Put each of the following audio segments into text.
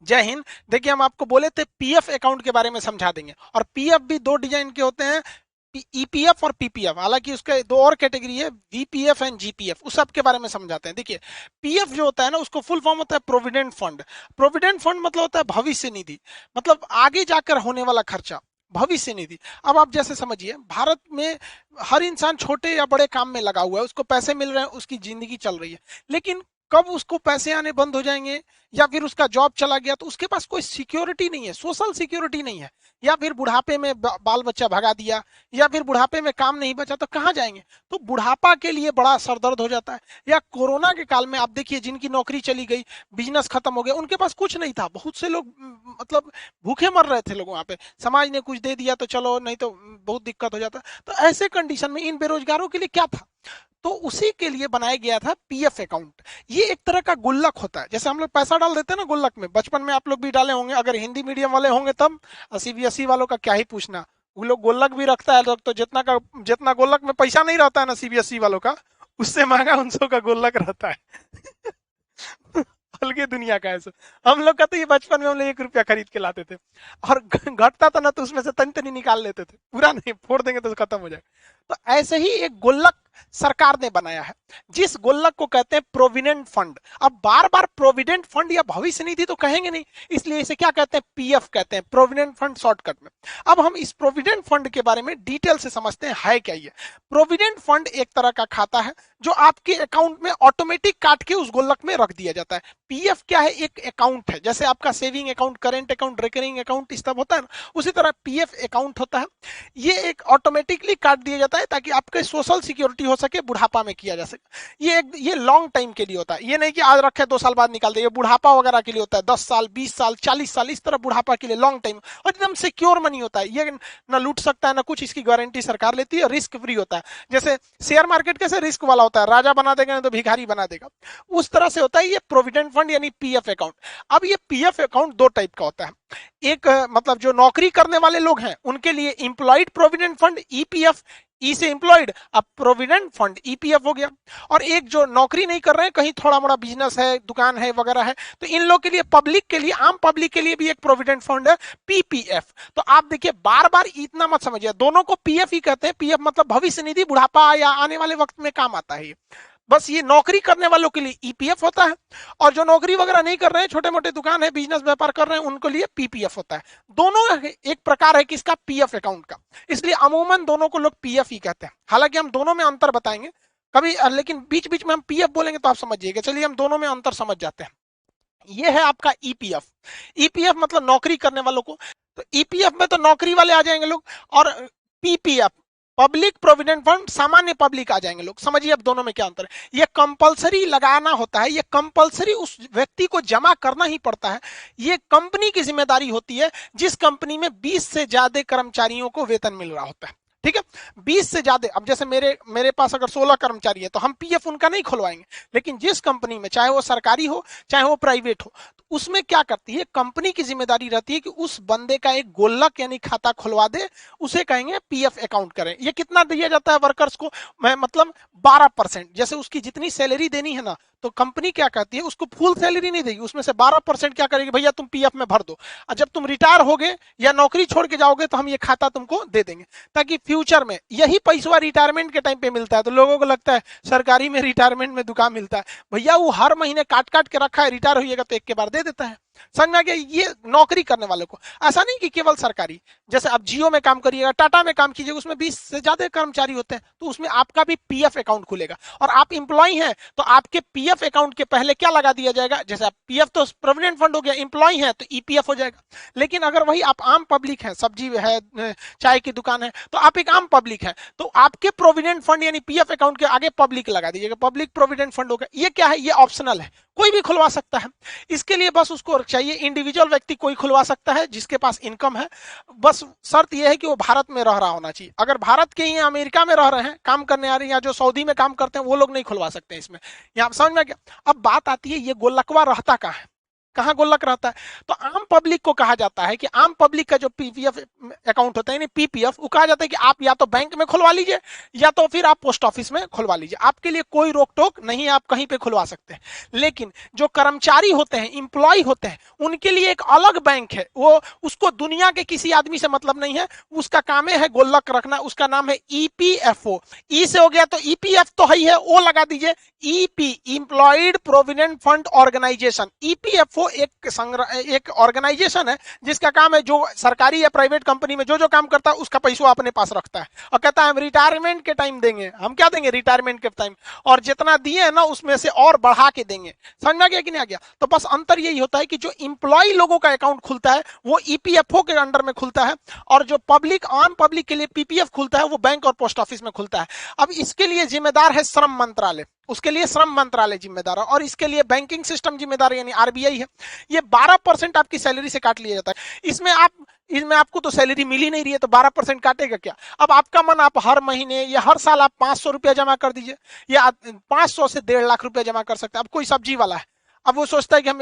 जय हिंद। देखिए हम आपको बोले थे पीएफ अकाउंट के बारे में समझा देंगे, और पीएफ भी दो डिजाइन के होते हैं, ईपीएफ और पीपीएफ। हालांकि उसके दो और कैटेगरी है, वीपीएफ एंड जीपीएफ, उस सब के बारे में समझाते हैं। देखिए पीएफ जो होता है ना, उसको फुल फॉर्म होता है प्रोविडेंट फंड। प्रोविडेंट फंड मतलब होता है भविष्य निधि, मतलब आगे जाकर होने वाला खर्चा, भविष्य निधि। अब आप जैसे समझिए, भारत में हर इंसान छोटे या बड़े काम में लगा हुआ है, उसको पैसे मिल रहे हैं, उसकी जिंदगी चल रही है। लेकिन कब उसको पैसे आने बंद हो जाएंगे या फिर उसका जॉब चला गया तो उसके पास कोई सिक्योरिटी नहीं है, सोशल सिक्योरिटी नहीं है, या फिर बुढ़ापे में बाल बच्चा भगा दिया, या फिर बुढ़ापे में काम नहीं बचा, तो कहाँ जाएंगे? तो बुढ़ापा के लिए बड़ा सरदर्द हो जाता है। या कोरोना के काल में आप देखिए, जिनकी नौकरी चली गई, बिजनेस खत्म हो गया, उनके पास कुछ नहीं था, बहुत से लोग मतलब भूखे मर रहे थे लोग वहां पे, समाज ने कुछ दे दिया तो चलो, नहीं तो बहुत दिक्कत हो जाता। तो ऐसे कंडीशन में इन बेरोजगारों के लिए क्या था? तो उसी के लिए बनाया गया था पीएफ अकाउंट। ये एक तरह का गुल्लक होता है, जैसे हम लोग पैसा डाल देते हैं ना गुल्लक में, बचपन में आप लोग भी डाले होंगे, अगर हिंदी मीडियम वाले होंगे तब। सीबीएसई वालों का क्या ही पूछना, वो लोग गुल्लक भी रखता है लोग, तो जितना गुल्लक में पैसा नहीं रहता है ना सीबीएसई वालों का, उससे महंगा उनसों का गुल्लक रहता है। अलगे दुनिया का है सो। हम लोग का तो ये बचपन में हम लोग 1 रुपया खरीद के लाते थे, और घटता था ना तो उसमें से तनी तनी निकाल लेते थे, पूरा नहीं, फोड़ देंगे तो खत्म हो जाएगा। तो ऐसे ही एक गुल्लक सरकार ने बनाया है, जिस गुल्लक को कहते हैं प्रोविडेंट फंड। अब बार बार प्रोविडेंट फंड या भविष्य निधि तो कहेंगे नहीं, इसलिए इसे क्या कहते हैं, पीएफ कहते हैं, प्रोविडेंट फंड शॉर्टकट में। अब हम इस प्रोविडेंट फंड के बारे में डिटेल से समझते हैं, है क्या ये। प्रोविडेंट फंड एक तरह का खाता है जो आपके अकाउंट में ऑटोमेटिक काट के उस गुल्लक में रख दिया जाता है। पीएफ क्या है, एक अकाउंट है, जैसे आपका saving account, current account, recurring account, इस सब होता है ना, उसी तरह पीएफ अकाउंट होता है। ये एक ऑटोमेटिकली काट दिया जाता है ताकि आपके सोशल सिक्योरिटी हो सके, बुढ़ापा में किया जा सके। ये लॉन्ग टाइम के लिए होता है, ये नहीं कि आज रखे 2 साल बाद निकाल दे। ये बुढ़ापा वगैरह के लिए होता है, 10 साल, 20 साल, 40 साल, इस तरह बुढ़ापा के लिए लॉन्ग टाइम, और एकदम सिक्योर मनी होता है। ये ना लूट सकता है ना कुछ, इसकी गारंटी सरकार लेती है, रिस्क फ्री होता है। जैसे शेयर मार्केट कैसे रिस्क वाला होता है, राजा बना देगा नहीं तो भिखारी बना देगा, उस तरह से होता है ये प्रोविडेंट फंड यानी पीएफ अकाउंट। अब ये पीएफ अकाउंट दो टाइप का होता है। एक मतलब जो नौकरी करने वाले लोग हैं उनके लिए एम्प्लॉयड प्रोविडेंट फंड, ईपीएफ, ई से एम्प्लॉयड, अब प्रोविडेंट फंड ईपीएफ हो गया। और एक जो नौकरी नहीं कर रहे हैं, कहीं थोड़ा मोड़ा बिजनेस है, दुकान है वगैरह है, तो इन लोग के लिए, पब्लिक के लिए, आम पब्लिक के लिए भी एक प्रोविडेंट फंड है, पीपीएफ। तो आप देखिए, बार बार इतना मत समझिए, दोनों को पीएफ ही कहते हैं। पीएफ मतलब भविष्य निधि, बुढ़ापा या आने वाले वक्त में काम आता है। बस ये नौकरी करने वालों के लिए ईपीएफ होता है, और जो नौकरी वगैरह नहीं कर रहे हैं, छोटे मोटे दुकान है, बिजनेस व्यापार कर रहे हैं, उनके लिए पीपीएफ होता है। दोनों एक प्रकार है किसका, पीएफ अकाउंट का, इसलिए अमूमन दोनों को लोग पीएफ ही कहते हैं। हालांकि हम दोनों में अंतर बताएंगे कभी, लेकिन बीच बीच में हम पीएफ बोलेंगे तो आप समझिएगा। चलिए हम दोनों में अंतर समझ जाते हैं। ये है आपका ईपीएफ। ईपीएफ मतलब नौकरी करने वालों को, तो ईपीएफ में तो नौकरी वाले आ जाएंगे लोग, और पीपीएफ पब्लिक प्रोविडेंट फंड, सामान्य पब्लिक आ जाएंगे लोग। समझिए अब दोनों में क्या अंतर है। ये कंपलसरी लगाना होता है, ये कंपलसरी उस व्यक्ति को जमा करना ही पड़ता है। ये कंपनी की जिम्मेदारी होती है, जिस कंपनी में 20 से ज्यादा कर्मचारियों को वेतन मिल रहा होता है। ठीक है, 20 से ज्यादा। अब जैसे मेरे पास अगर 16 कर्मचारी है तो हम पीएफ उनका नहीं खुलवाएंगे, लेकिन जिस कंपनी में, चाहे वो सरकारी हो चाहे वो प्राइवेट हो, तो उसमें क्या करती है कंपनी की जिम्मेदारी रहती है कि उस बंदे का एक गोल्लक यानी खाता खुलवा दे, उसे कहेंगे पीएफ अकाउंट करें। ये कितना दिया जाता है वर्कर्स को, मैं मतलब 12%। जैसे उसकी जितनी सैलरी देनी है ना, तो कंपनी क्या कहती है, उसको फुल सैलरी नहीं देगी, उसमें से 12% क्या करेगी, भैया तुम पीएफ में भर दो, और जब तुम रिटायर होगे या नौकरी छोड़ के जाओगे तो हम ये खाता तुमको दे देंगे, ताकि फ्यूचर में यही पैसा रिटायरमेंट के टाइम पे मिलता है। तो लोगों को लगता है सरकारी में रिटायरमेंट में दुकान मिलता है, भैया वो हर महीने काट काट के रखा है, रिटायर होइएगा तो एक के बार दे देता है। समझ में आ गया? ये नौकरी करने वालों को। ऐसा नहीं कि केवल सरकारी, जैसे आप जियो में काम करिएगा, टाटा में काम कीजिएगा, उसमें 20 से ज्यादा कर्मचारी होते हैं, तो उसमें आपका भी पीएफ अकाउंट खुलेगा। और आप इंप्लॉय हैं तो आपके पीएफ अकाउंट के पहले क्या लगा दिया जाएगा, जैसे आप पीएफ तो प्रोविडेंट फंड हो गया, इंप्लॉय है तो ईपीएफ हो जाएगा। लेकिन अगर वही आप आम पब्लिक है, सब्जी है, चाय की दुकान है, तो आप एक आम पब्लिक है, तो आपके प्रोविडेंट फंड यानी पीएफ अकाउंट के आगे पब्लिक लगा दीजिएगा, पब्लिक प्रोविडेंट फंड होगा। ये क्या है, ये ऑप्शनल है, कोई भी खुलवा सकता है। इसके लिए बस उसको चाहिए, इंडिविजुअल व्यक्ति कोई खुलवा सकता है जिसके पास इनकम है। बस शर्त यह है कि वो भारत में रह रहा होना चाहिए। अगर भारत के ही अमेरिका में रह रहे हैं, काम करने आ रहे हैं, या जो सऊदी में काम करते हैं, वो लोग नहीं खुलवा सकते इसमें। यहाँ समझ में क्या? अब बात आती है ये गोलकवा रहता कहाँ है। कहाँ गुल्लक रहता है? तो आम पब्लिक को कहा जाता है कि आम पब्लिक का जो पीपीएफ अकाउंट होता है यानी पीपीएफ, वो कहा जाता है कि आप या तो बैंक में खुलवा लीजिए या तो फिर आप पोस्ट ऑफिस में खुलवा लीजिए, आपके लिए कोई रोक टोक नहीं है, आप कहीं पे खुलवा सकते हैं। लेकिन जो कर्मचारी होते हैं, इंप्लॉय होते हैं, उनके लिए एक अलग बैंक है, वो उसको दुनिया के किसी आदमी से मतलब नहीं है, उसका काम है गुल्लक रखना, उसका नाम है ईपीएफओ। ई से हो गया तो ईपीएफ तो है, ओ लगा दीजिए, EP employed provident fund organisation. EPFO एक ऑर्गेनाइजेशन है जिसका काम है जो सरकारी या प्राइवेट कंपनी में जो जो काम करता है उसका पैसा अपने पास रखता है और कहता है हम रिटायरमेंट के टाइम देंगे। हम क्या देंगे? रिटायरमेंट के टाइम, और जितना दिए ना उसमें से और बढ़ा के देंगे। समझ में आ गया कि नहीं आ गया? तो बस अंतर यही होता है कि जो इंप्लॉय लोगों का अकाउंट खुलता है वो ईपीएफओ के अंडर में खुलता है, और जो पब्लिक आम पब्लिक के लिए पीपीएफ खुलता है वो बैंक और पोस्ट ऑफिस में खुलता है। अब इसके लिए जिम्मेदार है श्रम मंत्रालय, उसके लिए श्रम मंत्रालय जिम्मेदार है, और इसके लिए बैंकिंग सिस्टम जिम्मेदार है यानी आरबीआई है। ये 12% आपकी सैलरी से काट लिया जाता है। इसमें आपको तो सैलरी मिल ही नहीं रही है तो 12% काटेगा क्या? अब आपका मन, आप हर महीने या हर साल आप 500 रुपया जमा कर दीजिए, या 500 से 1.5 लाख रुपया जमा कर सकते हैं। अब कोई सब्जी वाला है, अब वो सोचता है कि हम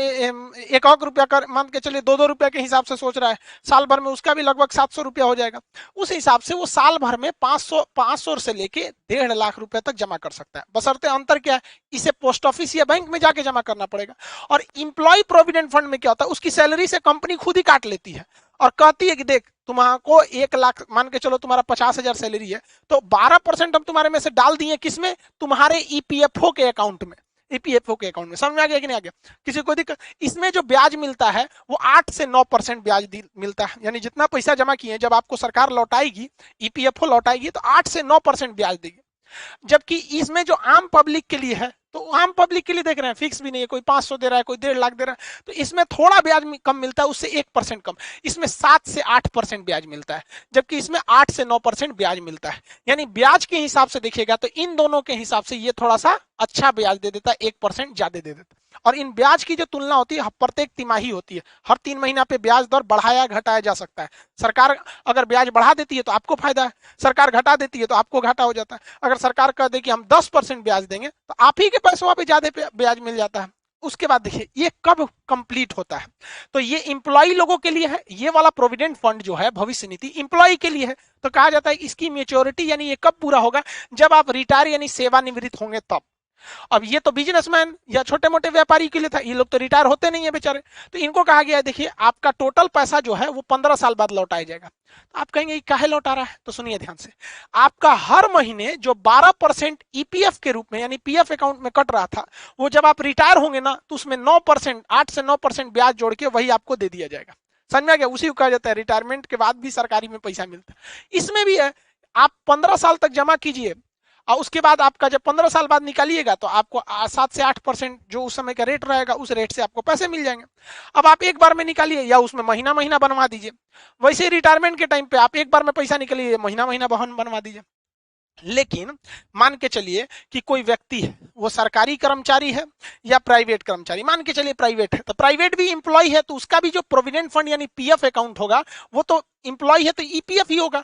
1 रुपया कर मान के चलिए 2-2 रुपया के हिसाब से सोच रहा है, साल भर में उसका भी लगभग 700 रुपया हो जाएगा। उस हिसाब से वो साल भर में 500 से लेके 1.5 लाख रुपया तक जमा कर सकता है। बशर्ते अंतर क्या है, इसे पोस्ट ऑफिस या बैंक में जाके जमा करना पड़ेगा। और इंप्लॉय प्रोविडेंट फंड में क्या होता है, उसकी सैलरी से कंपनी खुद ही काट लेती है और कहती है कि देख तुम्हारा 1 लाख मान के चलो, तुम्हारा 50,000 सैलरी है, तो 12% हम तुम्हारे में से डाल दिए किसमें? तुम्हारे ईपीएफओ के अकाउंट में, ईपीएफओ के अकाउंट में। समझ में आ गया कि नहीं आ गया? किसी को दिक्कत? इसमें जो ब्याज मिलता है वो 8 से 9% ब्याज मिलता है, यानी जितना पैसा जमा किए जब आपको सरकार लौटाएगी, ईपीएफओ लौटाएगी तो 8 से 9% ब्याज देगी। जबकि इसमें जो आम पब्लिक के लिए है, तो आम पब्लिक के लिए देख रहे हैं फिक्स भी नहीं है, कोई 500 दे रहा है, कोई 1.5 लाख दे रहा है, तो इसमें थोड़ा ब्याज कम मिलता है, उससे 1% कम। इसमें 7 से 8% ब्याज मिलता है, जबकि इसमें 8 से 9% ब्याज मिलता है। यानी ब्याज के हिसाब से देखिएगा तो इन दोनों के हिसाब से ये थोड़ा सा अच्छा ब्याज दे देता है, 1% ज्यादा दे देता है। और इन ब्याज की जो तुलना होती है प्रत्येक तिमाही होती है, हर 3 महीना पे ब्याज दर बढ़ाया घटाया जा सकता है। सरकार अगर ब्याज बढ़ा देती है तो आपको फायदा है, सरकार घटा देती है तो आपको घाटा हो जाता है। अगर सरकार कह दे कि हम 10% ब्याज देंगे तो आप ही के पैसों पे ज्यादा ब्याज मिल जाता है। उसके बाद देखिए ये कब कंप्लीट होता है, तो ये इंप्लॉय लोगों के लिए है, ये वाला प्रोविडेंट फंड जो है भविष्य निधि इंप्लॉय के लिए है। तो कहा जाता है इसकी मैच्योरिटी यानी ये कब पूरा होगा, जब आप रिटायर यानी सेवानिवृत्त होंगे तब। अब ये तो बिजनेसमैन या छोटे मोटे व्यापारी के लिए था, ये लोग तो रिटायर होते नहीं है बेचारे, तो इनको कहा गया है देखिए आपका टोटल पैसा जो है वो 15 साल बाद लौटाया जाएगा। तो आप कहेंगे काहे लौटा रहा है, तो सुनिए ध्यान से, आपका हर महीने जो 12% ईपीएफ के रूप में यानी पीएफ अकाउंट में कट रहा था, वो जब आप रिटायर होंगे ना तो उसमें 9%, 8 से 9% ब्याज जोड़ के वही आपको दे दिया जाएगा। समझ में आ गया? उसी को कहा जाता है रिटायरमेंट के बाद भी सरकारी में पैसा मिलता है। इसमें भी है, आप 15 साल तक जमा कीजिए और उसके बाद आपका जब 15 साल बाद निकालिएगा तो आपको 7 से 8% जो उस समय का रेट रहेगा उस रेट से आपको पैसे मिल जाएंगे। अब आप एक बार में निकालिए या उसमें महीना महीना बनवा दीजिए, वैसे रिटायरमेंट के टाइम पे आप एक बार में पैसा निकालिए, महीना महीना बनवा दीजिए। लेकिन मान के चलिए कि कोई व्यक्ति है, वो सरकारी कर्मचारी है या प्राइवेट कर्मचारी, मान के चलिए प्राइवेट है, तो प्राइवेट भी इंप्लॉय है तो उसका भी जो प्रोविडेंट फंड यानी पीएफ अकाउंट होगा वो तो इंप्लॉय है तो ईपीएफ ही होगा।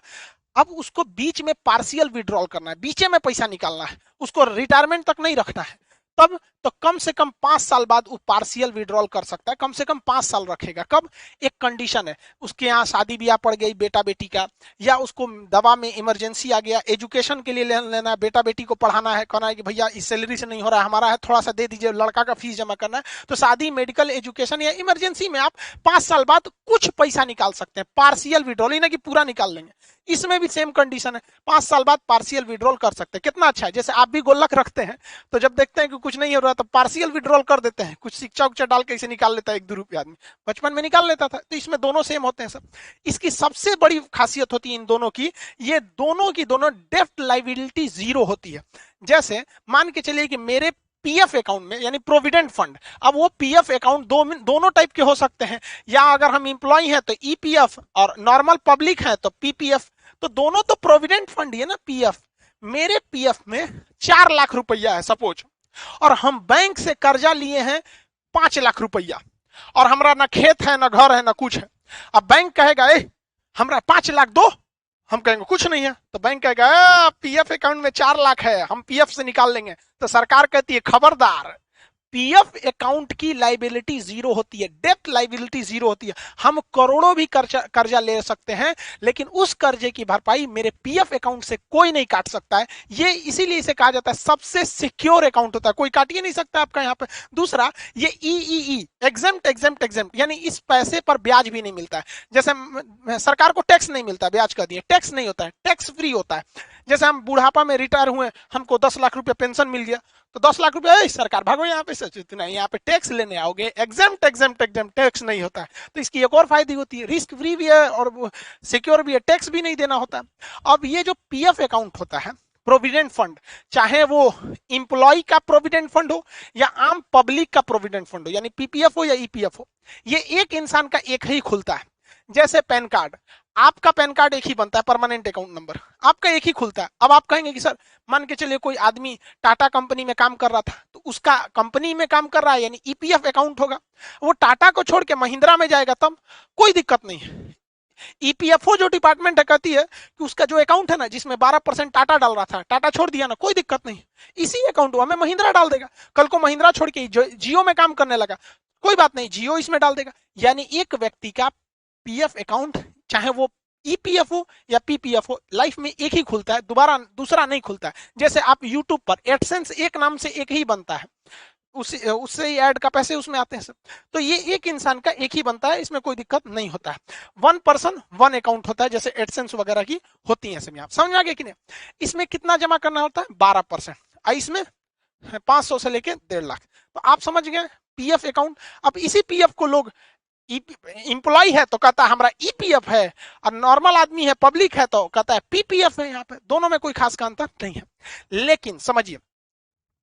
अब उसको बीच में पार्शियल विड्रॉल करना है, बीच में पैसा निकालना है, उसको रिटायरमेंट तक नहीं रखना है, तब तो कम से कम 5 साल बाद वो पार्शियल विड्रॉल कर सकता है। कम से कम 5 साल रखेगा। कब? एक कंडीशन है, उसके यहाँ शादी ब्याह पड़ गई बेटा बेटी का, या उसको दवा में इमरजेंसी आ गया, एजुकेशन के लिए लेना है, बेटा बेटी को पढ़ाना है, कहना है कि भैया इस सैलरी से नहीं हो रहा है हमारा है, थोड़ा सा दे दीजिए, लड़का का फीस जमा करना है, तो शादी मेडिकल एजुकेशन या इमरजेंसी में आप 5 साल बाद कुछ पैसा निकाल सकते हैं, पार्शियल विड्रॉल, ना कि पूरा निकाल लेंगे। इसमें भी सेम कंडीशन है, 5 साल बाद पार्शियल विड्रॉल कर सकते हैं। कितना अच्छा है, जैसे आप भी गुल्लक रखते हैं तो जब देखते हैं कि कुछ नहीं हो रहा तो पार्शियल विड्रॉल कर देते हैं, कुछ सिक्का उच्चा डाल के इसे निकाल लेता है, 1-2 रुपया आदमी बचपन में निकाल लेता था। तो इसमें दोनों सेम होते हैं सब। इसकी सबसे बड़ी खासियत होती है इन दोनों की, ये दोनों की दोनों डेब्ट लायबिलिटी 0 होती है। जैसे मान के चलिए कि मेरे पीएफ अकाउंट में यानी प्रोविडेंट फंड, अब वो पीएफ अकाउंट दोनों टाइप के हो सकते हैं, या अगर हम इंप्लॉय हैं तो ईपीएफ और नॉर्मल पब्लिक है तो पीपीएफ, तो दोनों तो प्रोविडेंट फंड है ना पीएफ। मेरे पीएफ में 4 लाख रुपया है सपोज, और हम बैंक से कर्जा लिए हैं 5 लाख रुपया, और हमारा ना खेत है ना घर है ना कुछ है। अब बैंक कहेगा हमरा 5 लाख दो, हम कहेंगे कुछ नहीं है, तो बैंक कहेगा पीएफ अकाउंट में 4 लाख है, हम पीएफ से निकाल लेंगे। तो सरकार कहती है खबरदार, पीएफ अकाउंट की लाइबिलिटी जीरो होती है, डेथ लाइबिलिटी जीरो होती है। हम करोड़ों भी कर्जा ले सकते हैं, लेकिन उस कर्जे की भरपाई मेरे पीएफ अकाउंट से कोई नहीं काट सकता है। ये इसीलिए इसे कहा जाता है सबसे सिक्योर अकाउंट होता है, कोई काट ही नहीं सकता आपका यहाँ पे। दूसरा, ये ई एग्जेम्प्ट एग्जेम्प्ट एग्जेम्प्ट, यानी इस पैसे पर ब्याज भी नहीं मिलता है। जैसे सरकार को टैक्स नहीं मिलता, ब्याज का दिए, टैक्स नहीं होता है, टैक्स फ्री होता है। जैसे हम बुढ़ापा में रिटायर हुए, हमको 10 लाख रुपए पेंशन मिल गया, तो 10 लाख रुपए सरकार भागो यहाँ पे से, नहीं यहाँ पे टैक्स लेने आओगे, एग्जेम्प्ट एग्जेम्प्ट एग्जेम्प्ट, टैक्स नहीं होता है। तो इसकी एक और फायदे होती है, रिस्क फ्री भी है और सिक्योर भी है, टैक्स भी नहीं देना होता। अब ये जो पीएफ अकाउंट होता है, प्रोविडेंट फंड, चाहे वो इंप्लॉय का प्रोविडेंट फंड हो या आम पब्लिक का प्रोविडेंट फंड हो, यानी पीपीएफ हो या ईपीएफ हो, ये एक इंसान का एक ही खुलता है। जैसे पैन कार्ड, आपका पैन कार्ड एक ही बनता है, परमानेंट अकाउंट नंबर आपका एक ही खुलता है। अब आप कहेंगे कि सर मान के चलिए कोई आदमी टाटा कंपनी में काम कर रहा था, तो उसका कंपनी में काम कर रहा है यानी ईपीएफ अकाउंट होगा, वो टाटा को छोड़ के महिंद्रा में जाएगा तब कोई दिक्कत नहीं है। ईपीएफओ जो डिपार्टमेंट है कहती है कि उसका जो अकाउंट है ना, जिसमें 12% टाटा डाल रहा था, टाटा छोड़ दिया ना, कोई दिक्कत नहीं, इसी अकाउंट में महिंद्रा डाल देगा। कल को महिंद्रा छोड़ के जियो में काम करने लगा, कोई बात नहीं, जियो इसमें डाल देगा। यानी एक व्यक्ति का पीएफ अकाउंट, चाहे वो ईपीएफ हो या पीपीएफ हो, लाइफ में एक ही खुलता है, दोबारा दूसरा नहीं खुलता है। जैसे आप यूट्यूब पर एडसेंस एक नाम से एक ही बनता है, उससे ऐड का पैसे उसमें आते हैं सब, तो ये एक इंसान का एक ही बनता है, इसमें कोई दिक्कत नहीं होता है। वन पर्सन वन अकाउंट होता है, जैसे एडसेंस वगैरह की होती है सब। आप समझ आ गए कि नहीं? इसमें कितना जमा करना होता है? 12%। इसमें 500 से लेके 1.5 लाख। तो आप समझ गए पीएफ अकाउंट। अब इसी पीएफ को लोग, इंप्लॉय है तो कहता है हमारा ईपीएफ है, और नॉर्मल आदमी है, पब्लिक है तो कहता है पीपीएफ है। यहाँ पे दोनों में कोई खास अंतर नहीं है। लेकिन समझिए,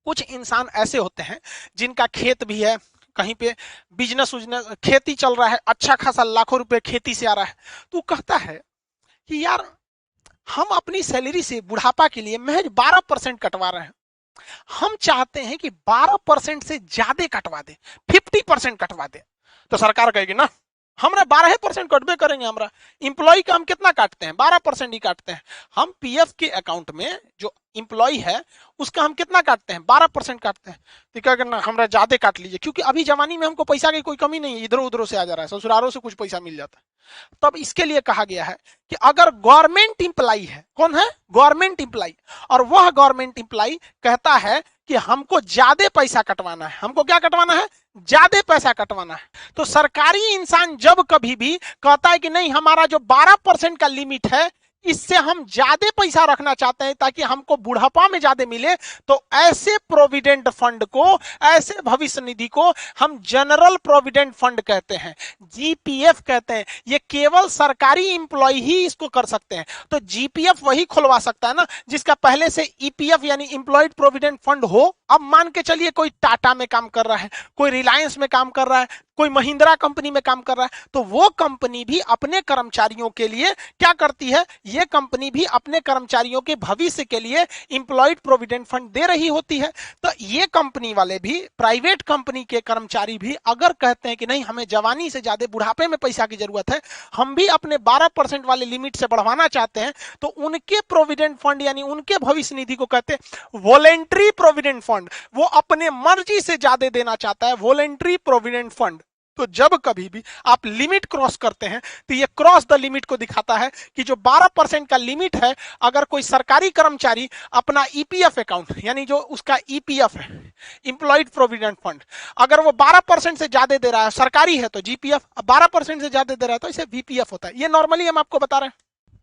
कुछ इंसान ऐसे होते हैं जिनका खेत भी है, कहीं पे बिजनेस खेती चल रहा है, अच्छा खासा लाखों रुपए खेती से आ रहा है, तो कहता है कि यार हम अपनी सैलरी से बुढ़ापा के लिए महज 12% कटवा रहे हैं, हम चाहते हैं कि 12% से ज्यादा कटवा दे, 50% कटवा दे। तो सरकार कहेगी ना, हमरा 12% कटबे करेंगे, हमरा इंप्लॉय का हम कितना काटते हैं? 12% ही काटते हैं। हम पीएफ के अकाउंट में जो इंप्लॉय है उसका हम कितना काटते हैं? 12% काटते हैं। तो क्या करना, हमरा ज्यादा काट लीजिए, क्योंकि अभी जवानी में हमको पैसा की कोई कमी नहीं है, इधर उधर से आ जा रहा है, ससुरालों से कुछ पैसा मिल जाता है। तब इसके लिए कहा गया है कि अगर गवर्नमेंट इंप्लॉय है, कौन है? गवर्नमेंट इंप्लॉय, और वह गवर्नमेंट इंप्लॉय कहता है कि हमको ज्यादा पैसा कटवाना है, हमको क्या कटवाना है? ज्यादा पैसा कटवाना है। तो सरकारी इंसान जब कभी भी कहता है कि नहीं, हमारा जो 12% का लिमिट है, इससे हम ज्यादा पैसा रखना चाहते हैं ताकि हमको बुढ़ापा में ज्यादा मिले, तो ऐसे प्रोविडेंट फंड को, ऐसे भविष्य निधि को हम जनरल प्रोविडेंट फंड कहते हैं, जीपीएफ कहते हैं। ये केवल सरकारी इंप्लॉय ही इसको कर सकते हैं। तो जीपीएफ वही खुलवा सकता है ना जिसका पहले से ईपीएफ यानी इंप्लॉयड प्रोविडेंट फंड हो। अब मान के चलिए कोई टाटा में काम कर रहा है, कोई रिलायंस में काम कर रहा है, कोई महिंद्रा कंपनी में काम कर रहा है, तो वो कंपनी भी अपने कर्मचारियों के लिए क्या करती है? ये कंपनी भी अपने कर्मचारियों के भविष्य के लिए इंप्लॉयड प्रोविडेंट फंड दे रही होती है। तो ये कंपनी वाले भी, प्राइवेट कंपनी के कर्मचारी भी अगर कहते हैं कि नहीं, हमें जवानी से ज्यादा बुढ़ापे में पैसा की जरूरत है, हम भी अपने 12% वाले लिमिट से बढ़वाना चाहते हैं, तो उनके प्रोविडेंट फंड यानी उनके भविष्य निधि को कहते हैं वॉलेंट्री प्रोविडेंट फंड। वो अपने मर्जी से ज्यादा देना चाहता है, वॉलेंट्री प्रोविडेंट फंड। तो जब कभी भी आप लिमिट क्रॉस करते हैं, तो ये क्रॉस द लिमिट को दिखाता है कि जो 12% का लिमिट है, अगर कोई सरकारी कर्मचारी अपना ईपीएफ अकाउंट यानी जो उसका ईपीएफ है, इंप्लॉयड प्रोविडेंट फंड, अगर वो 12% से ज्यादा दे रहा है, सरकारी है तो जीपीएफ, 12% से ज्यादा दे रहा है तो इसे वीपीएफ होता है। ये नॉर्मली हम आपको बता रहे हैं।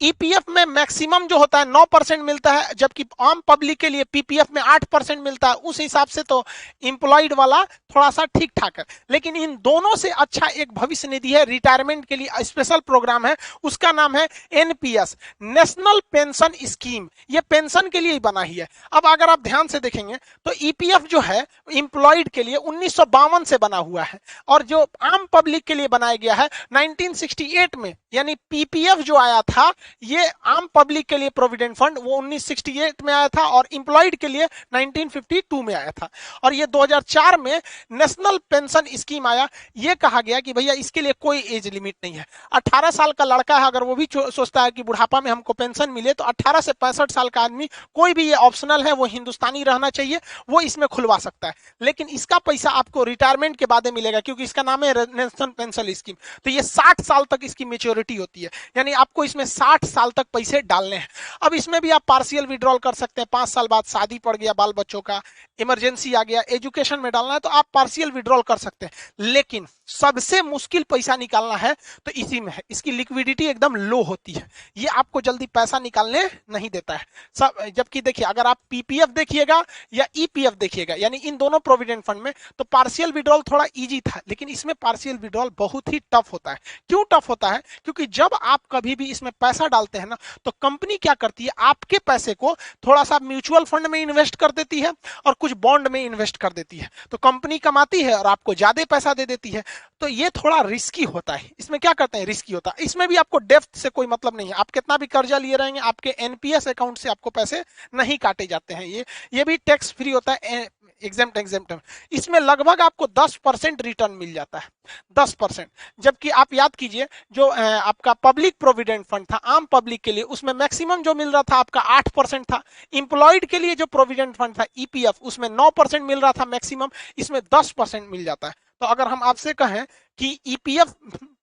ईपीएफ में मैक्सिमम जो होता है 9% मिलता है, जबकि आम पब्लिक के लिए पीपीएफ में 8% मिलता है। उस हिसाब से तो इंप्लॉयड वाला थोड़ा सा ठीक ठाक है। लेकिन इन दोनों से अच्छा एक भविष्य निधि है, रिटायरमेंट के लिए स्पेशल प्रोग्राम है, उसका नाम है एनपीएस, नेशनल पेंशन स्कीम। ये पेंशन के लिए ही बना ही है। अब अगर आप ध्यान से देखेंगे तो ईपीएफ जो है इंप्लॉयड के लिए 1952 से बना हुआ है, और जो आम पब्लिक के लिए बनाया गया है 1968 में यानी पीपीएफ जो आया था ये आम पब्लिक के लिए प्रोविडेंट फंड वो 1968 में आया था और इंप्लॉयड के लिए 1952 में आया था। और ये 2004 में नेशनल पेंशन स्कीम आया। ये कहा गया कि भैया इसके लिए कोई एज लिमिट नहीं है। 18 साल का लड़का है अगर वो भी सोचता है कि बुढ़ापा में हमको पेंशन मिले तो 18 से 65 साल का आदमी, कोई भी, ये ऑप्शनल है, वो हिंदुस्तानी रहना चाहिए, वो इसमें खुलवा सकता है। लेकिन इसका पैसा आपको रिटायरमेंट के बाद मिलेगा क्योंकि इसका नाम है नेशनल पेंशन स्कीम। तो ये 60 साल तक इसकी मेच्योरिटी होती है, यानी आपको इसमें 60 साल तक पैसे डालने हैं। अब इसमें भी आप पार्शियल विड्रॉल कर सकते हैं। 5 साल बाद शादी पड़ गया, बाल बच्चों का इमरजेंसी आ गया, एजुकेशन में डालना है तो आप पार्शियल विड्रॉल कर सकते हैं। लेकिन सबसे मुश्किल पैसा निकालना है तो इसी में है। इसकी लिक्विडिटी एकदम लो होती है, ये आपको जल्दी पैसा निकालने नहीं देता है सब। जबकि देखिए अगर आप पीपीएफ देखिएगा या ईपीएफ देखिएगा, यानी इन दोनों प्रोविडेंट फंड में, तो पार्शियल विड्रॉल थोड़ा इजी था, लेकिन इसमें पार्शियल विड्रॉल बहुत ही टफ होता है। क्यों टफ होता है? क्योंकि जब आप कभी भी इसमें पैसा डालते हैं ना, तो कंपनी क्या करती है, आपके पैसे को थोड़ा सा म्यूचुअल फंड में इन्वेस्ट कर देती है और कुछ बॉन्ड में इन्वेस्ट कर देती है। तो कंपनी कमाती है और आपको ज्यादा पैसा दे देती है। तो ये थोड़ा रिस्की होता है। इसमें क्या करते हैं, रिस्की होता है। इसमें भी आपको डेप्थ से कोई मतलब नहीं है, आप कितना भी कर्जा लिए रहेंगे आपके एनपीएस अकाउंट से आपको पैसे नहीं काटे जाते हैं। ये भी टैक्स फ्री होता है, एग्जेम्प्ट। इसमें लगभग आपको 10% रिटर्न मिल जाता है, 10%। जबकि आप याद कीजिए जो आपका पब्लिक प्रोविडेंट फंड था आम पब्लिक के लिए, उसमें मैक्सिमम जो मिल रहा था आपका 8% था। इंप्लॉयड के लिए जो प्रोविडेंट फंड था ईपीएफ, उसमें 9% मिल रहा था मैक्सिमम, इसमें 10% मिल जाता है। तो अगर हम आपसे कहें कि ईपीएफ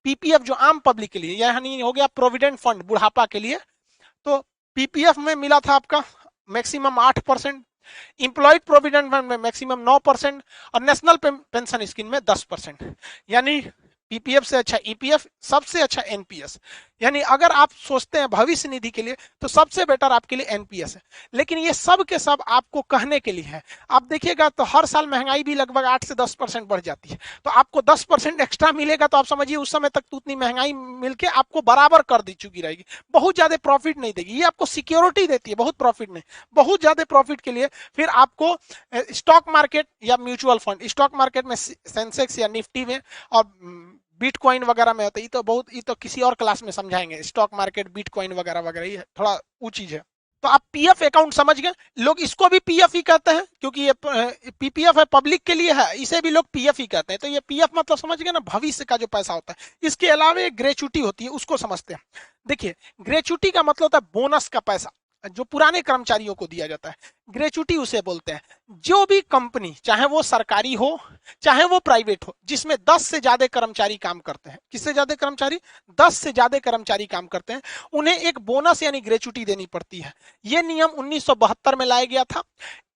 पीपीएफ जो आम पब्लिक के लिए, यानी हो गया प्रोविडेंट फंड बुढ़ापा के लिए, तो पीपीएफ में मिला था आपका मैक्सिमम 8%, इंप्लॉयड प्रोविडेंट फंड में मैक्सिमम 9% और नेशनल पेंशन स्कीम में 10%। यानी पीपीएफ से अच्छा ईपीएफ, सबसे अच्छा एनपीएस। यानी अगर आप सोचते हैं भविष्य निधि के लिए तो सबसे बेटर आपके लिए एनपीएस है। लेकिन ये सब के सब आपको कहने के लिए है। आप देखिएगा तो हर साल महंगाई भी लगभग 8 से 10% बढ़ जाती है, तो आपको 10% एक्स्ट्रा मिलेगा, तो आप समझिए उस समय तक तो उतनी महंगाई मिलके आपको बराबर कर दी चुकी रहेगी, बहुत ज्यादा प्रॉफिट नहीं देगी। ये आपको सिक्योरिटी देती है, बहुत प्रॉफिट नहीं, बहुत ज्यादा प्रॉफिट के लिए फिर आपको स्टॉक मार्केट या म्यूचुअल फंड, स्टॉक मार्केट में सेंसेक्स या निफ्टी में और बिटकॉइन वगैरह में होता है। ये तो किसी और क्लास में समझाएंगे, स्टॉक मार्केट, बिटकॉइन वगैरह वगैरह, ये थोड़ा ऊंची है। तो आप पीएफ अकाउंट समझ गए, लोग इसको भी पीएफ ही कहते हैं क्योंकि ये पीपीएफ है, पब्लिक के लिए है, इसे भी लोग पीएफ ही कहते हैं। तो ये पीएफ मतलब समझ गए ना, भविष्य का जो पैसा होता है। इसके अलावा एक ग्रेच्युटी होती है, उसको समझते हैं। देखिए ग्रेच्युटी का मतलब होता है बोनस का पैसा जो पुराने कर्मचारियों को दिया जाता है, ग्रेच्युटी उसे बोलते हैं। जो भी कंपनी, चाहे वो सरकारी हो चाहे वो प्राइवेट हो, जिसमें 10 से ज्यादा कर्मचारी काम करते हैं, किससे ज्यादा कर्मचारी, 10 से ज्यादा कर्मचारी काम करते हैं, उन्हें एक बोनस यानी ग्रेच्युटी देनी पड़ती है। ये नियम 1972 में लाया गया था।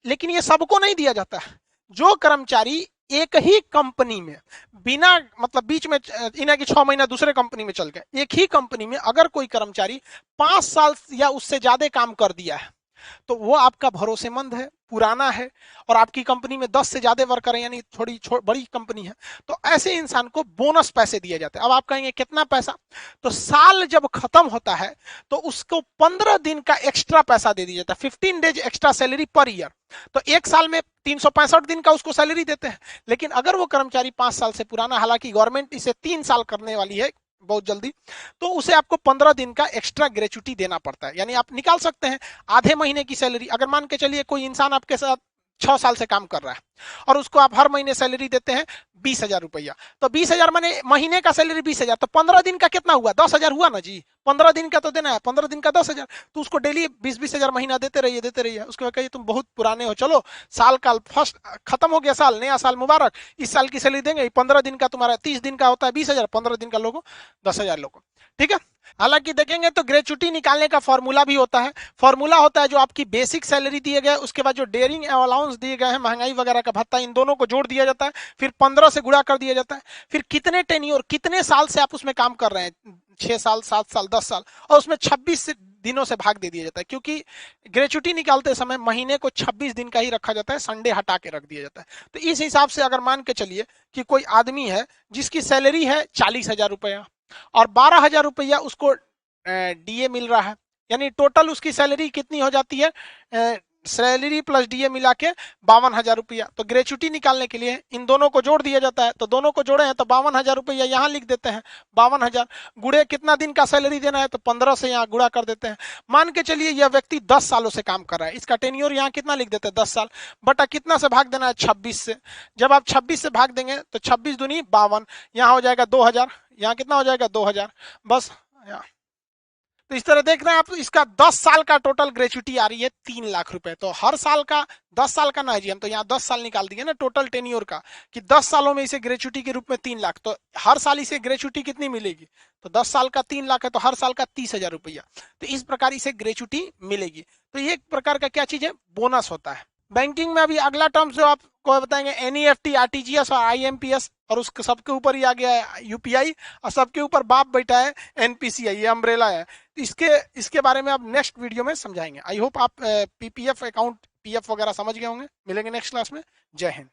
लेकिन ये सबको नहीं दिया जाता है। जो कर्मचारी एक ही कंपनी में बिना मतलब बीच में इन्हें कि 6 महीना दूसरे कंपनी में चल गए, एक ही कंपनी में अगर कोई कर्मचारी 5 साल या उससे ज्यादा काम कर दिया है तो वो आपका भरोसेमंद है, पुराना है और आपकी कंपनी में 10 से ज्यादा वर्कर है, यानी थोड़ी बड़ी कंपनी है, तो ऐसे इंसान को बोनस पैसे दिए जाते हैं। अब आप कहेंगे कितना पैसा, तो साल जब खत्म होता है तो उसको 15 दिन का एक्स्ट्रा पैसा दे दिया जाता है, 15 days extra salary per year. तो एक साल में 365 दिन का उसको सैलरी देते हैं। लेकिन अगर वो कर्मचारी 5 साल से पुराना, हालांकि गवर्नमेंट इसे 3 साल करने वाली है बहुत जल्दी, तो उसे आपको 15 दिन का एक्स्ट्रा ग्रेच्युटी देना पड़ता है। यानी आप निकाल सकते हैं आधे महीने की सैलरी। अगर मान के चलिए कोई इंसान आपके साथ 6 साल से काम कर रहा है और उसको आप हर महीने सैलरी देते हैं 20,000 रुपया, तो 20,000 माने महीने का सैलरी 20,000, तो 15 दिन का कितना हुआ, 10,000 हुआ ना जी। 15 दिन का तो देना है, 15 दिन का 10,000, तो उसको डेली 20,000 महीना देते रहिए। उसके बाद कहिए तुम बहुत पुराने हो, चलो साल का फर्स्ट खत्म हो गया, साल नया साल मुबारक, इस साल की सैलरी देंगे। 15 दिन का तुम्हारा 30 दिन का होता है 20,000, 15 दिन का लोगो 10,000 लोगो, ठीक है। हालांकि देखेंगे तो ग्रेच्युटी निकालने का फॉर्मूला भी होता है। फॉर्मूला होता है जो आपकी बेसिक सैलरी दिए गए, उसके बाद जो डेयरिंग अलाउंस दिए गए हैं, महंगाई वगैरह का भत्ता, इन दोनों को जोड़ दिया जाता है, फिर 15 से गुणा कर दिया जाता है, फिर कितने टेन्योर, कितने साल से आप उसमें काम कर रहे हैं, 6 साल 7 साल 10 साल, और उसमें 26 दिनों से भाग दे दिया जाता है। क्योंकि ग्रेच्युटी निकालते समय महीने को 26 दिन का ही रखा जाता है, संडे हटा के रख दिया जाता है। तो इस हिसाब से अगर मान के चलिए कि कोई आदमी है जिसकी सैलरी है 40,000 रुपया और 12,000 रुपया उसको डीए मिल रहा है, यानी टोटल उसकी सैलरी कितनी हो जाती है, सैलरी प्लस डीए मिला के 52,000 रुपया। तो ग्रेचुटी निकालने के लिए इन दोनों को जोड़ दिया जाता है, तो दोनों को जोड़े हैं तो 52,000 रुपया यहाँ लिख देते हैं। 52,000 गुड़े कितना दिन का सैलरी देना है, तो 15 से यहाँ गुड़ा कर देते हैं। मान के चलिए यह व्यक्ति 10 सालों से काम कर रहा है, इसका टेन्योर यहाँ कितना लिख देते हैं, 10 साल, बटा कितना से भाग देना है, 26 से। जब आप 26 से भाग देंगे तो 26 दूनी 52, यहाँ हो जाएगा 2,000, यहाँ कितना हो जाएगा 2,000, बस यहाँ। तो इस तरह देख रहे हैं आप, इसका 10 साल का टोटल ग्रेचुटी आ रही है 3 लाख रुपए। तो हर साल का 10 साल का ना जी, हम तो यहाँ 10 साल निकाल दिए ना टोटल टेन्योर का, कि 10 सालों में इसे ग्रेचुटी के रूप में 3 लाख, तो हर साल इसे ग्रेचुटी कितनी मिलेगी, तो 10 साल का 3 लाख है तो हर साल का 30,000 रुपया। तो इस प्रकार इसे ग्रेचुटी मिलेगी। तो ये एक प्रकार का क्या चीज है, बोनस होता है। बैंकिंग में अभी अगला टर्म जो आपको बताएंगे एनईएफटी, आरटीजीएस और आईएमपीएस, और उसके सबके ऊपर ही आ गया है यूपीआई, और सबके ऊपर बाप बैठा है एनपीसीआई, ये अम्ब्रेला है। तो इसके बारे में अब नेक्स्ट वीडियो में समझाएंगे। आई होप आप पीपीएफ अकाउंट, पीएफ वगैरह समझ गए होंगे। मिलेंगे नेक्स्ट क्लास में। जय हिंद।